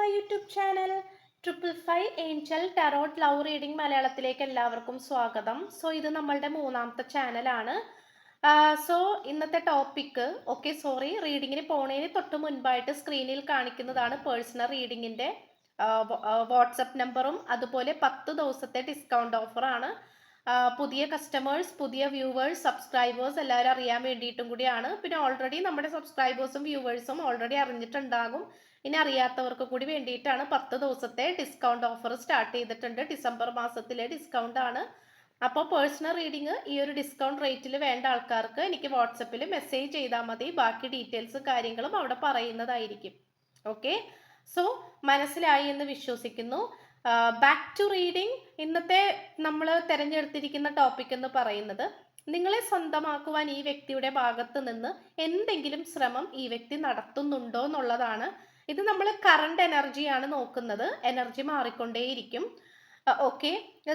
My YouTube channel 555 Angel tarot love reading മലയാളത്തിലേക്ക് എല്ലാവർക്കും സ്വാഗതം. സോ ഇത് നമ്മളുടെ മൂന്നാമത്തെ ചാനലാണ്. സോ ഇന്നത്തെ ടോപ്പിക്ക് റീഡിങ്ങിന് പോണതിന് തൊട്ട് മുൻപായിട്ട് സ്ക്രീനിൽ കാണിക്കുന്നതാണ് പേഴ്സണൽ റീഡിങ്ങിൻ്റെ വാട്സപ്പ് നമ്പറും അതുപോലെ 10 ദിവസത്തെ ഡിസ്കൗണ്ട് ഓഫറാണ്. പുതിയ കസ്റ്റമേഴ്സ്, പുതിയ വ്യൂവേഴ്സ്, സബ്സ്ക്രൈബേഴ്സ് എല്ലാവരും അറിയാൻ വേണ്ടിയിട്ടും കൂടിയാണ്. പിന്നെ ഓൾറെഡി നമ്മുടെ സബ്സ്ക്രൈബേഴ്സും വ്യൂവേഴ്സും ഓൾറെഡി അറിഞ്ഞിട്ടുണ്ടാകും. ഇനി അറിയാത്തവർക്ക് കൂടി വേണ്ടിയിട്ടാണ് 10 ദിവസത്തെ ഡിസ്കൗണ്ട് ഓഫർ സ്റ്റാർട്ട് ചെയ്തിട്ടുണ്ട്. ഡിസംബർ മാസത്തിലെ ഡിസ്കൗണ്ട് ആണ്. അപ്പോൾ പേഴ്സണൽ റീഡിങ് ഈ ഒരു ഡിസ്കൗണ്ട് റേറ്റിൽ വേണ്ട ആൾക്കാർക്ക് എനിക്ക് വാട്സപ്പിൽ മെസ്സേജ് ചെയ്താൽ മതി. ബാക്കി ഡീറ്റെയിൽസും കാര്യങ്ങളും അവിടെ പറയുന്നതായിരിക്കും. ഓക്കെ, സോ മനസ്സിലായി എന്ന് വിശ്വസിക്കുന്നു. Back to reading. ഇന്നത്തെ നമ്മൾ തിരഞ്ഞെടുത്തിരിക്കുന്ന ടോപ്പിക് എന്ന് പറയുന്നത്, നിങ്ങളെ സ്വന്തമാക്കുവാൻ ഈ വ്യക്തിയുടെ ഭാഗത്ത് നിന്ന് എന്തെങ്കിലും ശ്രമം ഈ വ്യക്തി നടത്തുന്നുണ്ടോ എന്നുള്ളതാണ്. ഇത് നമ്മൾ കറണ്ട് എനർജിയാണ് നോക്കുന്നത്. എനർജി മാറിക്കൊണ്ടേയിരിക്കും. ഓക്കെ,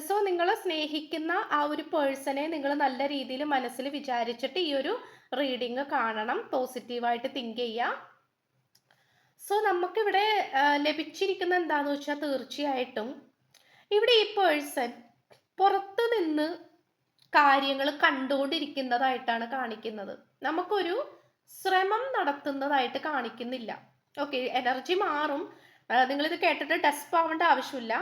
സോ നിങ്ങൾ സ്നേഹിക്കുന്ന ആ ഒരു പേഴ്സണെ നിങ്ങൾ നല്ല രീതിയിൽ മനസ്സിൽ വിചാരിച്ചിട്ട് ഈ ഒരു റീഡിങ് കാണണം. പോസിറ്റീവായിട്ട് തിങ്ക് ചെയ്യുക. സോ നമുക്കിവിടെ ലഭിച്ചിരിക്കുന്ന എന്താണെന്ന് വെച്ചാൽ, തീർച്ചയായിട്ടും ഇവിടെ ഈ പേഴ്സൺ പുറത്തു നിന്ന് കാര്യങ്ങൾ കണ്ടുകൊണ്ടിരിക്കുന്നതായിട്ടാണ് കാണിക്കുന്നത്. നമുക്കൊരു ശ്രമം നടത്തുന്നതായിട്ട് കാണിക്കുന്നില്ല. ഓക്കെ, എനർജി മാറും. നിങ്ങളിത് കേട്ടിട്ട് ഡെസ്പ് ആവേണ്ട ആവശ്യമില്ല.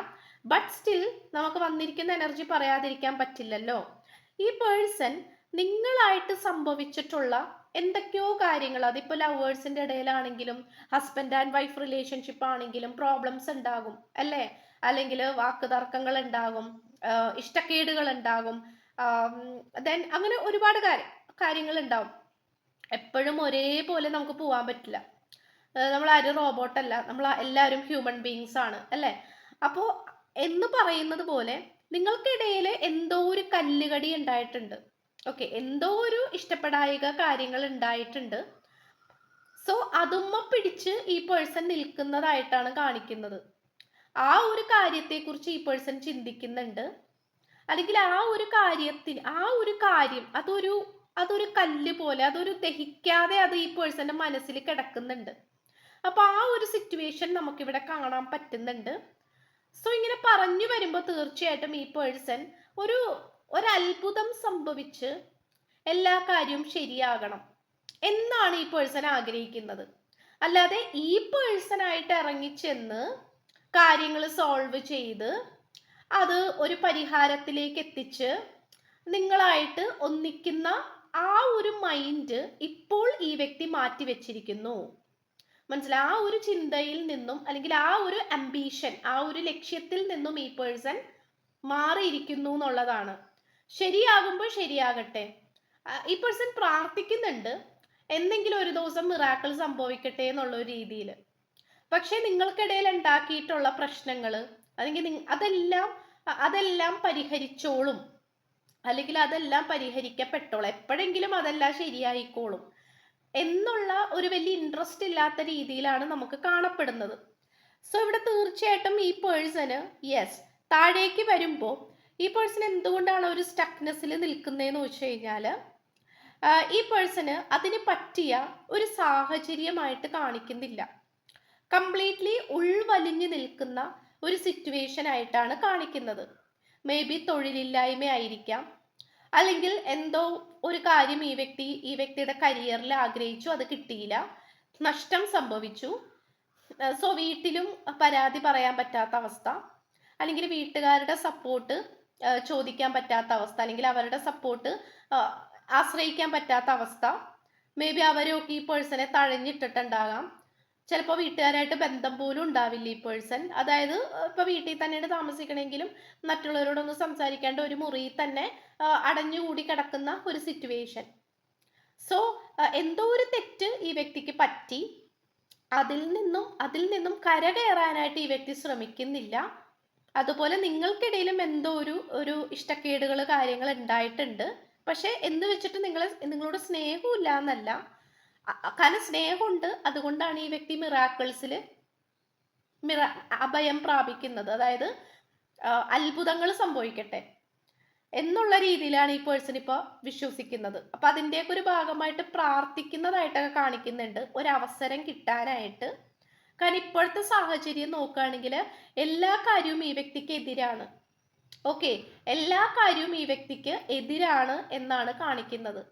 ബട്ട് സ്റ്റിൽ നമുക്ക് വന്നിരിക്കുന്ന എനർജി പറയാതിരിക്കാൻ പറ്റില്ലല്ലോ. ഈ പേഴ്സൺ നിങ്ങളായിട്ട് സംഭവിച്ചിട്ടുള്ള എന്തൊക്കെയോ കാര്യങ്ങൾ, അതിപ്പോൾ ലവേഴ്സിന്റെ ഇടയിലാണെങ്കിലും ഹസ്ബൻഡ് ആൻഡ് വൈഫ് റിലേഷൻഷിപ്പ് ആണെങ്കിലും പ്രോബ്ലംസ് ഉണ്ടാകും അല്ലേ? അല്ലെങ്കിൽ വാക്കുതർക്കങ്ങൾ ഉണ്ടാകും, ഇഷ്ടക്കേടുകൾ ഉണ്ടാകും, ദെൻ അങ്ങനെ ഒരുപാട് കാര്യങ്ങൾ ഉണ്ടാവും. എപ്പോഴും ഒരേപോലെ നമുക്ക് പോകാൻ പറ്റില്ല. നമ്മൾ ആരും റോബോട്ടല്ല, നമ്മൾ എല്ലാവരും ഹ്യൂമൻ ബീങ്സ് ആണ് അല്ലേ? അപ്പോൾ എന്ന് പറയുന്നത് പോലെ നിങ്ങൾക്കിടയിൽ എന്തോ ഒരു കല്ലുകടി ഉണ്ടായിട്ടുണ്ട്. ഓക്കെ, എന്തോ ഒരു ഇഷ്ടപ്പെടായിക കാര്യങ്ങൾ ഉണ്ടായിട്ടുണ്ട്. സോ അതുമ്മ പിടിച്ച് ഈ പേഴ്സൺ നിൽക്കുന്നതായിട്ടാണ് കാണിക്കുന്നത്. ആ ഒരു കാര്യത്തെക്കുറിച്ച് ഈ പേഴ്സൺ ചിന്തിക്കുന്നുണ്ട്. അല്ലെങ്കിൽ ആ ഒരു കാര്യം അതൊരു കല്ല് പോലെ, അതൊരു ദഹിക്കാതെ അത് ഈ പേഴ്സന്റെ മനസ്സിൽ കിടക്കുന്നുണ്ട്. അപ്പൊ ആ ഒരു സിറ്റുവേഷൻ നമുക്കിവിടെ കാണാൻ പറ്റുന്നുണ്ട്. സോ ഇങ്ങനെ പറഞ്ഞു വരുമ്പോൾ തീർച്ചയായിട്ടും ഈ പേഴ്സൺ ഒരു അത്ഭുതം സംഭവിച്ച് എല്ലാ കാര്യവും ശരിയാകണം എന്നാണ് ഈ പേഴ്സൺ ആഗ്രഹിക്കുന്നത്. അല്ലാതെ ഈ പേഴ്സണായിട്ട് ഇറങ്ങിച്ചെന്ന് കാര്യങ്ങൾ സോൾവ് ചെയ്ത് അത് ഒരു പരിഹാരത്തിലേക്ക് എത്തിച്ച് നിങ്ങളായിട്ട് ഒന്നിക്കുന്ന ആ ഒരു മൈൻഡ് ഇപ്പോൾ ഈ വ്യക്തി മാറ്റി വെച്ചിരിക്കുന്നു. മനസ്സിലായി? ആ ഒരു ചിന്തയിൽ നിന്നും അല്ലെങ്കിൽ ആ ഒരു അംബീഷൻ, ആ ഒരു ലക്ഷ്യത്തിൽ നിന്നും ഈ പേഴ്സൺ മാറിയിരിക്കുന്നു എന്നുള്ളതാണ്. ശരിയാകുമ്പോൾ ശരിയാകട്ടെ. ഈ പേഴ്സൺ പ്രാർത്ഥിക്കുന്നുണ്ട് എന്തെങ്കിലും ഒരു ദിവസം മിറാക്കിൾ സംഭവിക്കട്ടെ എന്നുള്ള ഒരു രീതിയിൽ. പക്ഷെ നിങ്ങൾക്കിടയിൽ ഉണ്ടാക്കിയിട്ടുള്ള പ്രശ്നങ്ങൾ അല്ലെങ്കിൽ അതെല്ലാം പരിഹരിച്ചോളും, അല്ലെങ്കിൽ അതെല്ലാം പരിഹരിക്കപ്പെട്ടോളും, എപ്പോഴെങ്കിലും അതെല്ലാം ശരിയായിക്കോളും എന്നുള്ള ഒരു വലിയ ഇൻട്രസ്റ്റ് ഇല്ലാത്ത രീതിയിലാണ് നമുക്ക് കാണപ്പെടുന്നത്. സോ ഇവിടെ തീർച്ചയായിട്ടും ഈ പേഴ്സണ് താഴേക്ക് വരുമ്പോൾ ഈ പേഴ്സൺ എന്തുകൊണ്ടാണ് ഒരു സ്റ്റക്നെസ്സിൽ നിൽക്കുന്നതെന്ന് വെച്ച് കഴിഞ്ഞാൽ, ഈ പേഴ്സണ് അതിന് പറ്റിയ ഒരു സാഹചര്യമായിട്ട് കാണിക്കുന്നില്ല. കംപ്ലീറ്റ്ലി ഉൾവലിഞ്ഞു നിൽക്കുന്ന ഒരു സിറ്റുവേഷൻ ആയിട്ടാണ് കാണിക്കുന്നത്. മേ ബി തൊഴിലില്ലായ്മ ആയിരിക്കാം, അല്ലെങ്കിൽ എന്തോ ഒരു കാര്യം ഈ വ്യക്തിയുടെ കരിയറിൽ ആഗ്രഹിച്ചു, അത് കിട്ടിയില്ല, നഷ്ടം സംഭവിച്ചു. സോ വീട്ടിലും പരാതി പറയാൻ പറ്റാത്ത അവസ്ഥ, അല്ലെങ്കിൽ വീട്ടുകാരുടെ സപ്പോർട്ട് ചോദിക്കാൻ പറ്റാത്ത അവസ്ഥ, അല്ലെങ്കിൽ അവരുടെ സപ്പോർട്ട് ആശ്രയിക്കാൻ പറ്റാത്ത അവസ്ഥ. മേ ബി അവരൊക്കെ ഈ പേഴ്സണെ തഴഞ്ഞിട്ടിട്ടുണ്ടാകാം. ചിലപ്പോൾ വീട്ടുകാരായിട്ട് ബന്ധം പോലും ഉണ്ടാവില്ല ഈ പേഴ്സൺ. അതായത് ഇപ്പൊ വീട്ടിൽ തന്നെയാണ് താമസിക്കണമെങ്കിലും മറ്റുള്ളവരോടൊന്നും സംസാരിക്കാണ്ട് ഒരു മുറിയിൽ തന്നെ അടഞ്ഞുകൂടി കിടക്കുന്ന ഒരു സിറ്റുവേഷൻ. സോ എന്തോ ഒരു തെറ്റ് ഈ വ്യക്തിക്ക് പറ്റി. അതിൽ നിന്നും കരകയറാനായിട്ട് ഈ വ്യക്തി ശ്രമിക്കുന്നില്ല. അതുപോലെ നിങ്ങൾക്കിടയിലും എന്തോ ഒരു ഇഷ്ടക്കേടുകൾ കാര്യങ്ങൾ ഉണ്ടായിട്ടുണ്ട്. പക്ഷെ എന്ന് വെച്ചിട്ട് നിങ്ങളോട് സ്നേഹമില്ല എന്നല്ല, കാരണം സ്നേഹമുണ്ട്. അതുകൊണ്ടാണ് ഈ വ്യക്തി മിറാക്കിൾസിൽ അഭയം പ്രാപിക്കുന്നത്. അതായത് അത്ഭുതങ്ങൾ സംഭവിക്കട്ടെ എന്നുള്ള രീതിയിലാണ് ഈ പേഴ്സൺ ഇപ്പോൾ വിശ്വസിക്കുന്നത്. അപ്പൊ അതിൻ്റെയൊക്കെ ഒരു ഭാഗമായിട്ട് പ്രാർത്ഥിക്കുന്നതായിട്ടൊക്കെ കാണിക്കുന്നുണ്ട്, ഒരു അവസരം കിട്ടാനായിട്ട്. കാരണം ഇപ്പോഴത്തെ സാഹചര്യം നോക്കുകയാണെങ്കിൽ എല്ലാ കാര്യവും ഈ വ്യക്തിക്ക് എതിരാണ്. ഓക്കെ, എല്ലാ കാര്യവും ഈ വ്യക്തിക്ക് എതിരാണ് എന്നാണ് കാണിക്കുന്നത്.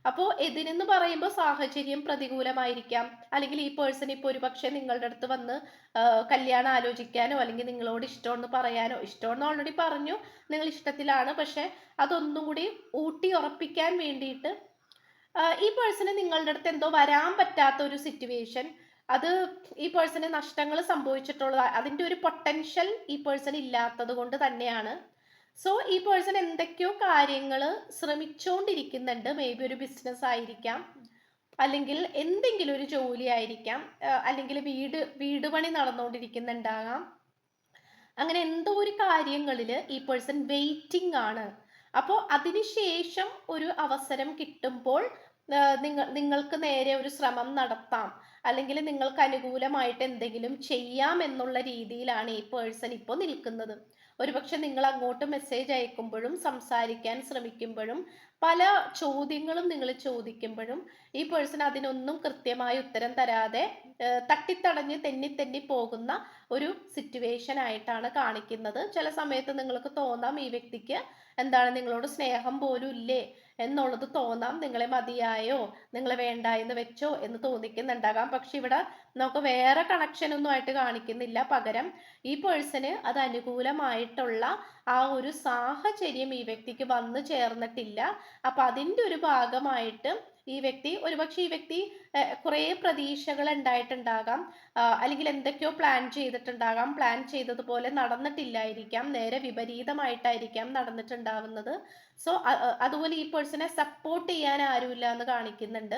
അപ്പോൾ എതിരെന്ന് പറയുമ്പോൾ സാഹചര്യം പ്രതികൂലമായിരിക്കാം, അല്ലെങ്കിൽ ഈ പേഴ്സൺ ഇപ്പോൾ ഒരുപക്ഷെ നിങ്ങളുടെ അടുത്ത് വന്ന് കല്യാണം ആലോചിക്കാനോ അല്ലെങ്കിൽ നിങ്ങളോട് ഇഷ്ടമെന്ന് പറയാനോ, ഇഷ്ടമെന്ന് ഓൾറെഡി പറഞ്ഞു, നിങ്ങൾ ഇഷ്ടത്തിലാണ്, പക്ഷെ അതൊന്നും കൂടി ഊട്ടി ഉറപ്പിക്കാൻ വേണ്ടിയിട്ട് ഈ പേഴ്സണ് നിങ്ങളുടെ അടുത്ത് എന്തോ വരാൻ പറ്റാത്ത ഒരു സിറ്റുവേഷൻ, അത് ഈ പേഴ്സണ് നഷ്ടങ്ങൾ സംഭവിച്ചിട്ടുള്ളത്, അതിൻ്റെ ഒരു പൊട്ടൻഷ്യൽ ഈ പേഴ്സൺ ഇല്ലാത്തത് കൊണ്ട് തന്നെയാണ്. സോ ഈ പേഴ്സൺ എന്തൊക്കെയോ കാര്യങ്ങൾ ശ്രമിച്ചുകൊണ്ടിരിക്കുന്നുണ്ട്. മേ ബി ഒരു ബിസിനസ് ആയിരിക്കാം, അല്ലെങ്കിൽ എന്തെങ്കിലും ഒരു ജോലി ആയിരിക്കാം, അല്ലെങ്കിൽ വീട് പണി നടന്നുകൊണ്ടിരിക്കുന്നുണ്ടാകാം. അങ്ങനെ എന്തോ ഒരു കാര്യങ്ങളിൽ ഈ പേഴ്സൺ വെയിറ്റിംഗ് ആണ്. അപ്പോൾ അതിനുശേഷം ഒരു അവസരം കിട്ടുമ്പോൾ നിങ്ങൾക്ക് നേരെ ഒരു ശ്രമം നടത്താം, അല്ലെങ്കിൽ നിങ്ങൾക്ക് അനുകൂലമായിട്ട് എന്തെങ്കിലും ചെയ്യാം എന്നുള്ള രീതിയിലാണ് ഈ പേഴ്സൺ ഇപ്പോൾ നിൽക്കുന്നത്. ഒരുപക്ഷെ നിങ്ങൾ അങ്ങോട്ട് മെസ്സേജ് അയക്കുമ്പോഴും സംസാരിക്കാൻ ശ്രമിക്കുമ്പോഴും പല ചോദ്യങ്ങളും നിങ്ങൾ ചോദിക്കുമ്പോഴും ഈ പേഴ്സൺ അതിനൊന്നും കൃത്യമായ ഉത്തരം തരാതെ തട്ടിത്തടഞ്ഞ് തെന്നി പോകുന്ന ഒരു സിറ്റുവേഷൻ ആയിട്ടാണ് കാണിക്കുന്നത്. ചില സമയത്ത് നിങ്ങൾക്ക് തോന്നാം ഈ വ്യക്തിക്ക് എന്താണ് നിങ്ങളോട് സ്നേഹം പോലും ഇല്ലേ എന്നുള്ളത് തോന്നാം, നിങ്ങളെ മതിയായോ, നിങ്ങളെ വേണ്ട എന്ന് വെച്ചോ എന്ന് തോന്നിക്കുന്നുണ്ടാകാം. പക്ഷെ ഇവിടെ നമുക്ക് വേറെ കണക്ഷൻ ഒന്നും ആയിട്ട് കാണിക്കുന്നില്ല. പകരം ഈ പേഴ്സണ് അത് അനുകൂലമായിട്ടുള്ള ആ ഒരു സാഹചര്യം ഈ വ്യക്തിക്ക് വന്നു ചേർന്നിട്ടില്ല. അപ്പൊ അതിൻ്റെ ഒരു ഭാഗമായിട്ട് ഈ വ്യക്തി, ഒരുപക്ഷെ ഈ വ്യക്തി കുറേ പ്രതീക്ഷകൾ ഉണ്ടായിട്ടുണ്ടാകാം, അല്ലെങ്കിൽ എന്തൊക്കെയോ പ്ലാൻ ചെയ്തിട്ടുണ്ടാകാം, പ്ലാൻ ചെയ്തതുപോലെ നടന്നിട്ടില്ലായിരിക്കാം, നേരെ വിപരീതമായിട്ടായിരിക്കാം നടന്നിട്ടുണ്ടാവുന്നത്. സോ അതുപോലെ ഈ പേഴ്സണെ സപ്പോർട്ട് ചെയ്യാൻ ആരുമില്ല എന്ന് കാണിക്കുന്നുണ്ട്.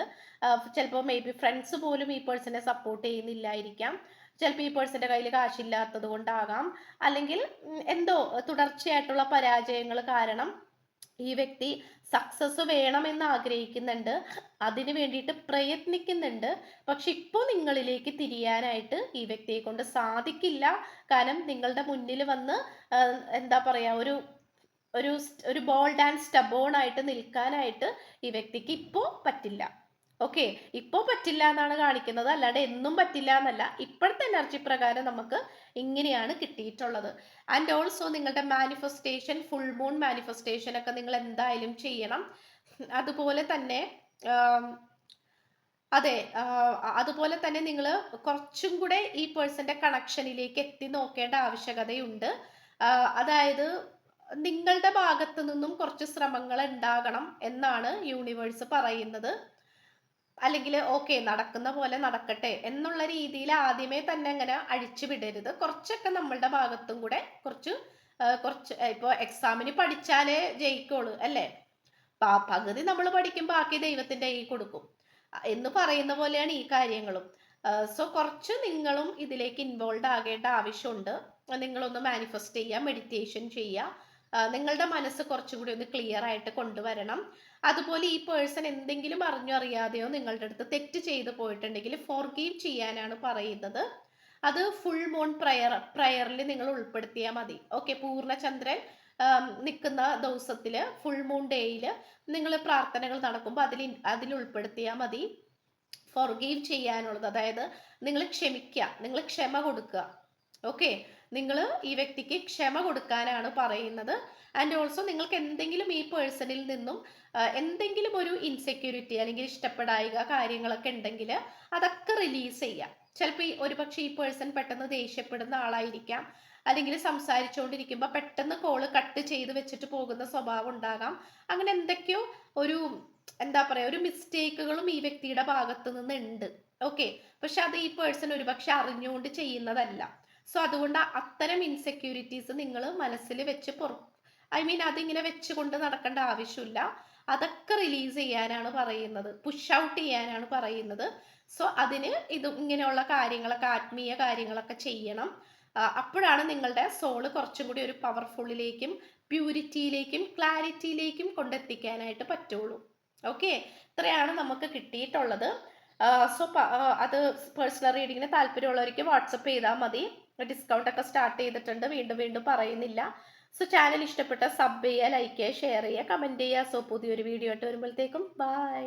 ചിലപ്പോൾ മേ ബി ഫ്രണ്ട്സ് പോലും ഈ പേഴ്സണെ സപ്പോർട്ട് ചെയ്യുന്നില്ലായിരിക്കാം. ചിലപ്പോൾ ഈ പേഴ്സന്റെ കയ്യിൽ കാശില്ലാത്തത് കൊണ്ടാകാം, അല്ലെങ്കിൽ എന്തോ തുടർച്ചയായിട്ടുള്ള പരാജയങ്ങൾ കാരണം ഈ വ്യക്തി സക്സസ് വേണമെന്ന് ആഗ്രഹിക്കുന്നുണ്ട്, അതിനു വേണ്ടിയിട്ട് പ്രയത്നിക്കുന്നുണ്ട്. പക്ഷെ ഇപ്പോൾ നിങ്ങളിലേക്ക് തിരിയാനായിട്ട് ഈ വ്യക്തിയെ കൊണ്ട് സാധിക്കില്ല. കാരണം നിങ്ങളുടെ മുന്നിൽ വന്ന് എന്താ പറയാ, ഒരു ഒരു ഒരു ബോൾഡ് ആൻഡ് സ്റ്റബോൺ ആയിട്ട് നിൽക്കാനായിട്ട് ഈ വ്യക്തിക്ക് ഇപ്പോൾ പറ്റില്ല. ഓക്കെ, ഇപ്പോൾ പറ്റില്ല എന്നാണ് കാണിക്കുന്നത്, അല്ലാണ്ട് എന്നും പറ്റില്ല എന്നല്ല. ഇപ്പോഴത്തെ എനർജി പ്രകാരം നമുക്ക് ഇങ്ങനെയാണ് കിട്ടിയിട്ടുള്ളത്. ആൻഡ് ഓൾസോ നിങ്ങളുടെ മാനിഫെസ്റ്റേഷൻ, ഫുൾ മൂൺ മാനിഫെസ്റ്റേഷൻ ഒക്കെ നിങ്ങൾ എന്തായാലും ചെയ്യണം. അതുപോലെ തന്നെ അതെ, അതുപോലെ തന്നെ നിങ്ങൾ കുറച്ചും കൂടെ ഈ പേഴ്സന്റെ കണക്ഷനിലേക്ക് എത്തി നോക്കേണ്ട ആവശ്യകതയുണ്ട്. അതായത് നിങ്ങളുടെ ഭാഗത്തു നിന്നും കുറച്ച് ശ്രമങ്ങൾ ഉണ്ടാകണം എന്നാണ് യൂണിവേഴ്സ് പറയുന്നത്. അല്ലെങ്കിൽ ഓക്കെ നടക്കുന്ന പോലെ നടക്കട്ടെ എന്നുള്ള രീതിയിൽ ആദ്യമേ തന്നെ അങ്ങനെ അഴിച്ചു വിടരുത്. കുറച്ചൊക്കെ നമ്മളുടെ ഭാഗത്തും കൂടെ കുറച്ച് ഇപ്പോൾ എക്സാമിന് പഠിച്ചാലേ ജയിക്കുള്ളൂ അല്ലേ? പകുതി നമ്മൾ പഠിക്കും, ബാക്കി ദൈവത്തിന്റെ കയ്യിൽ കൊടുക്കും എന്ന് പറയുന്ന പോലെയാണ് ഈ കാര്യങ്ങളും. സോ കുറച്ച് നിങ്ങളും ഇതിലേക്ക് ഇൻവോൾവ് ആകേണ്ട ആവശ്യമുണ്ട്. നിങ്ങളൊന്ന് മാനിഫെസ്റ്റ് ചെയ്യുക, മെഡിറ്റേഷൻ ചെയ്യുക, നിങ്ങളുടെ മനസ്സ് കുറച്ചുകൂടി ഒന്ന് ക്ലിയർ ആയിട്ട് കൊണ്ടുവരണം. അതുപോലെ ഈ പേഴ്സൺ എന്തെങ്കിലും അറിഞ്ഞോ അറിയാതെയോ നിങ്ങളുടെ അടുത്ത് തെറ്റ് ചെയ്തു പോയിട്ടുണ്ടെങ്കിൽ ഫോർഗീവ് ചെയ്യാനാണ് പറയുന്നത്. അത് ഫുൾ മൂൺ പ്രയറിൽ നിങ്ങൾ ഉൾപ്പെടുത്തിയാൽ മതി. ഓക്കെ, പൂർണ്ണചന്ദ്രൻ നിൽക്കുന്ന ദിവസത്തില്, ഫുൾ മൂൺ ഡേയില് നിങ്ങൾ പ്രാർത്ഥനകൾ നടക്കുമ്പോൾ അതിൽ ഉൾപ്പെടുത്തിയാൽ മതി ഫോർഗീവ് ചെയ്യാനുള്ളത്. അതായത് നിങ്ങൾ ക്ഷമിക്കുക, നിങ്ങൾ ക്ഷമ കൊടുക്കുക. ഓക്കെ, നിങ്ങൾ ഈ വ്യക്തിക്ക് ക്ഷമ കൊടുക്കാനാണ് പറയുന്നത്. ആൻഡ് ഓൾസോ നിങ്ങൾക്ക് എന്തെങ്കിലും ഈ പേഴ്സണിൽ നിന്നും എന്തെങ്കിലും ഒരു ഇൻസെക്യൂരിറ്റി അല്ലെങ്കിൽ ഇഷ്ടപ്പെടായിക കാര്യങ്ങളൊക്കെ ഉണ്ടെങ്കിൽ അതൊക്കെ റിലീസ് ചെയ്യാം. ചിലപ്പോൾ ഒരുപക്ഷെ ഈ പേഴ്സൺ പെട്ടെന്ന് ദേഷ്യപ്പെടുന്ന ആളായിരിക്കാം, അല്ലെങ്കിൽ സംസാരിച്ചുകൊണ്ടിരിക്കുമ്പോൾ പെട്ടെന്ന് കോള് കട്ട് ചെയ്ത് വെച്ചിട്ട് പോകുന്ന സ്വഭാവം ഉണ്ടാകാം. അങ്ങനെ എന്തൊക്കെയോ ഒരു എന്താ പറയുക, ഒരു മിസ്റ്റേക്കുകളും ഈ വ്യക്തിയുടെ ഭാഗത്ത് നിന്ന് ഉണ്ട്. ഓക്കെ, പക്ഷെ അത് ഈ പേഴ്സൺ ഒരുപക്ഷെ അറിഞ്ഞുകൊണ്ട് ചെയ്യുന്നതല്ല. സോ അതുകൊണ്ട് അത്തരം ഇൻസെക്യൂരിറ്റീസ് നിങ്ങൾ മനസ്സിൽ വെച്ച് അതിങ്ങനെ വെച്ചുകൊണ്ട് നടക്കേണ്ട ആവശ്യമില്ല. അതൊക്കെ റിലീസ് ചെയ്യാനാണ് പറയുന്നത്, പുഷ് ഔട്ട് ചെയ്യാനാണ് പറയുന്നത്. സോ അതിന് ഇങ്ങനെയുള്ള കാര്യങ്ങളൊക്കെ, ആത്മീയ കാര്യങ്ങളൊക്കെ ചെയ്യണം. അപ്പോഴാണ് നിങ്ങളുടെ സോള് കുറച്ചും കൂടി ഒരു പവർഫുള്ളിലേക്കും പ്യൂരിറ്റിയിലേക്കും ക്ലാരിറ്റിയിലേക്കും കൊണ്ടെത്തിക്കാനായിട്ട് പറ്റുള്ളൂ. ഓക്കെ, ഇത്രയാണ് നമുക്ക് കിട്ടിയിട്ടുള്ളത്. സോ അത് പേഴ്സണൽ റീഡിങ്ങിന് താല്പര്യമുള്ളവർക്ക് വാട്സപ്പ് ചെയ്താൽ മതി. ഡിസ്കൗണ്ട് ഒക്കെ സ്റ്റാർട്ട് ചെയ്തിട്ടുണ്ട്, വീണ്ടും വീണ്ടും പറയുന്നില്ല. സോ ചാനൽ ഇഷ്ടപ്പെട്ട സബ് ചെയ്യുക, ലൈക്ക് ചെയ്യുക, ഷെയർ ചെയ്യുക, കമൻറ്റ് ചെയ്യുക. സോ പുതിയൊരു വീഡിയോ ആയിട്ട് വരുമ്പോഴത്തേക്കും ബൈ.